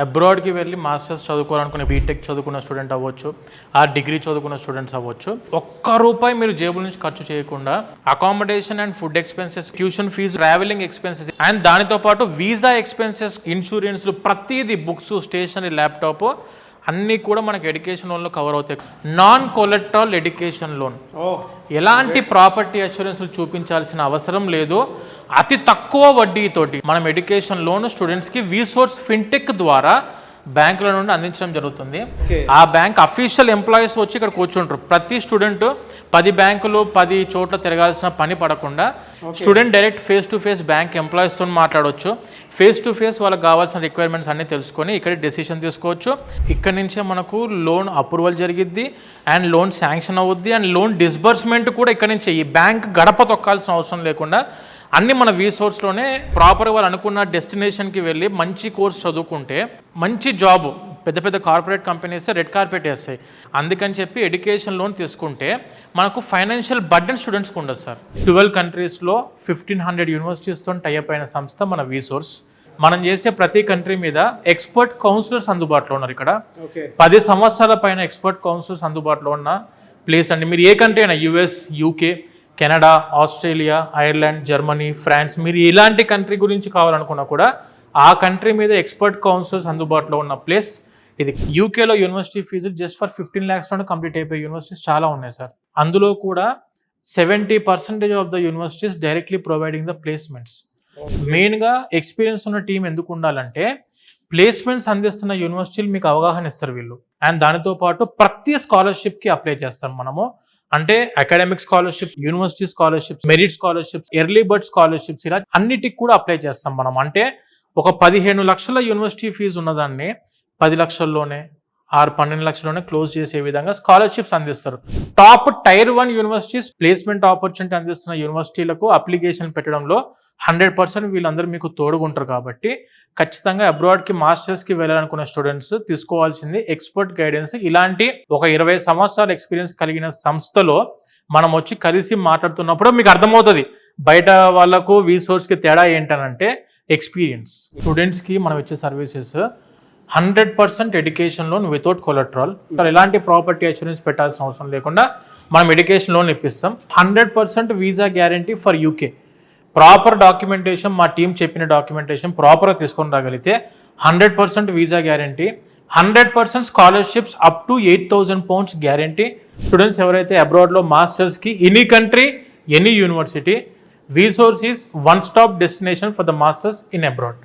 అబ్రాడ్కి వెళ్ళి masters చదువుకోవాలనుకునే BTech చదువుకున్న student అవ్వచ్చు, ఆ డిగ్రీ చదువుకున్న స్టూడెంట్స్ అవ్వచ్చు, ₹1 మీరు జేబుల నుంచి ఖర్చు చేయకుండా accommodation and food expenses, tuition fees, travelling expenses and దానితో పాటు వీసా ఎక్స్పెన్సెస్, ఇన్సూరెన్స్లు, ప్రతిదీ, బుక్స్, స్టేషనరీ, ల్యాప్టాప్ అన్నీ కూడా మనకి ఎడ్యుకేషన్ లోన్లో కవర్ అవుతాయి. నాన్ కొలెట్రల్ ఎడ్యుకేషన్ లోన్, ఎలాంటి ప్రాపర్టీ అష్యూరెన్స్లు చూపించాల్సిన అవసరం లేదు. అతి తక్కువ వడ్డీతోటి మనం ఎడ్యుకేషన్ లోన్ స్టూడెంట్స్కి వీసోర్స్ ఫిన్టెక్ ద్వారా బ్యాంకుల నుండి అందించడం జరుగుతుంది. ఆ బ్యాంక్ అఫీషియల్ ఎంప్లాయీస్ వచ్చి ఇక్కడ కూర్చుంటారు. ప్రతి స్టూడెంట్ 10 బ్యాంకులు 10 చోట్ల తిరగాల్సిన పని పడకుండా student direct face to face bank ఎంప్లాయీస్తో మాట్లాడవచ్చు. ఫేస్ టు ఫేస్ వాళ్ళకి కావాల్సిన రిక్వైర్మెంట్స్ అన్నీ తెలుసుకొని ఇక్కడ డెసిషన్ తీసుకోవచ్చు. ఇక్కడ నుంచే మనకు లోన్ అప్రూవల్ జరిగిద్ది అండ్ లోన్ శాంక్షన్ అవుద్ది అండ్ లోన్ డిస్బర్స్మెంట్ కూడా ఇక్కడ నుంచే. ఈ బ్యాంక్ గడప తొక్కాల్సిన అవసరం లేకుండా అన్ని మన వీసోర్స్లోనే ప్రాపర్గా వాళ్ళు అనుకున్న డెస్టినేషన్కి వెళ్ళి మంచి కోర్స్ చదువుకుంటే మంచి జాబ్, పెద్ద పెద్ద కార్పొరేట్ కంపెనీస్ రెడ్ కార్పెట్ వేస్తాయి. అందుకని చెప్పి ఎడ్యుకేషన్ లోన్ తీసుకుంటే మనకు ఫైనాన్షియల్ బర్డెన్ స్టూడెంట్స్కి ఉండదు సార్. 12 కంట్రీస్లో 1500 యూనివర్సిటీస్తో టైఅప్ అయిన సంస్థ మన వీసోర్స్. మనం చేసే ప్రతి కంట్రీ మీద ఎక్స్పర్ట్ కౌన్సిలర్స్ అందుబాటులో ఉన్నారు. ఇక్కడ 10 సంవత్సరాల పైన ఎక్స్పర్ట్ కౌన్సిలర్స్ అందుబాటులో ఉన్న ప్లేస్ అండి. మీరు ఏ కంట్రీ అయినా, US, UK, Canada, Australia, Ireland, Germany, France, మీరు ఎలాంటి కంట్రీ గురించి కావాలనుకున్నా కూడా ఆ కంట్రీ మీద ఎక్స్పర్ట్ కౌన్సిలర్స్ అందుబాటులో ఉన్న ప్లేస్ ఇది. యూకేలో యూనివర్సిటీ ఫీజులు జస్ట్ ఫర్ 15 lakhsలోనే కంప్లీట్ అయిపోయే యూనివర్సిటీస్ చాలా ఉన్నాయి సార్. అందులో కూడా 70% of the universities directly providing the placements. మెయిన్గా ఎక్స్పీరియన్స్ ఉన్న టీం ఎందుకు ఉండాలంటే ప్లేస్మెంట్స్ అందిస్తున్న యూనివర్సిటీలు మీకు అవగాహన ఇస్తారు వీళ్ళు. అండ్ దానితో పాటు ప్రతి స్కాలర్షిప్కి అప్లై చేస్తాం మనము. అంటే academic scholarships, university scholarships, merit scholarships, early bird scholarships, ఇలా అన్నిటికి కూడా అప్లై చేస్తాం మనం. అంటే ఒక 15 లక్షల యూనివర్సిటీ ఫీజు ఉన్నదాన్ని 10 లక్షల్లోనే 12 లక్షల్లోనే క్లోజ్ చేసే విధంగా స్కాలర్షిప్స్ అందిస్తారు. Top tier 1 universities placement opportunity అందిస్తున్న యూనివర్సిటీలకు అప్లికేషన్ పెట్టడంలో 100% వీళ్ళందరూ మీకు తోడుగుంటారు. కాబట్టి ఖచ్చితంగా అబ్రాడ్కి మాస్టర్స్కి వెళ్ళాలనుకున్న స్టూడెంట్స్ తీసుకోవాల్సింది ఎక్స్పర్ట్ గైడెన్స్. ఇలాంటి ఒక 20 సంవత్సరాల ఎక్స్పీరియన్స్ కలిగిన సంస్థలో మనం వచ్చి కలిసి మాట్లాడుతున్నప్పుడు మీకు అర్థమవుతుంది బయట వాళ్ళకు వీసోర్స్కి తేడా ఏంటనంటే ఎక్స్పీరియన్స్. స్టూడెంట్స్కి మనం ఇచ్చే services 100% education loan without collateral. ఎలాంటి ప్రాపర్టీ అష్యూరెన్స్ పెట్టాల్సిన అవసరం లేకుండా మనం ఎడ్యుకేషన్ లోన్ ఇప్పిస్తాం. 100% visa guarantee for UK. Proper documentation, మా టీం చెప్పిన డాక్యుమెంటేషన్ ప్రాపర్గా తీసుకొని రాగలిగితే 100% visa guarantee, 100% scholarships up to £8,000 guarantee. Students ఎవరైతే అబ్రాడ్లో మాస్టర్స్కి any country, any university, WeSource is one stop destination for the masters in abroad.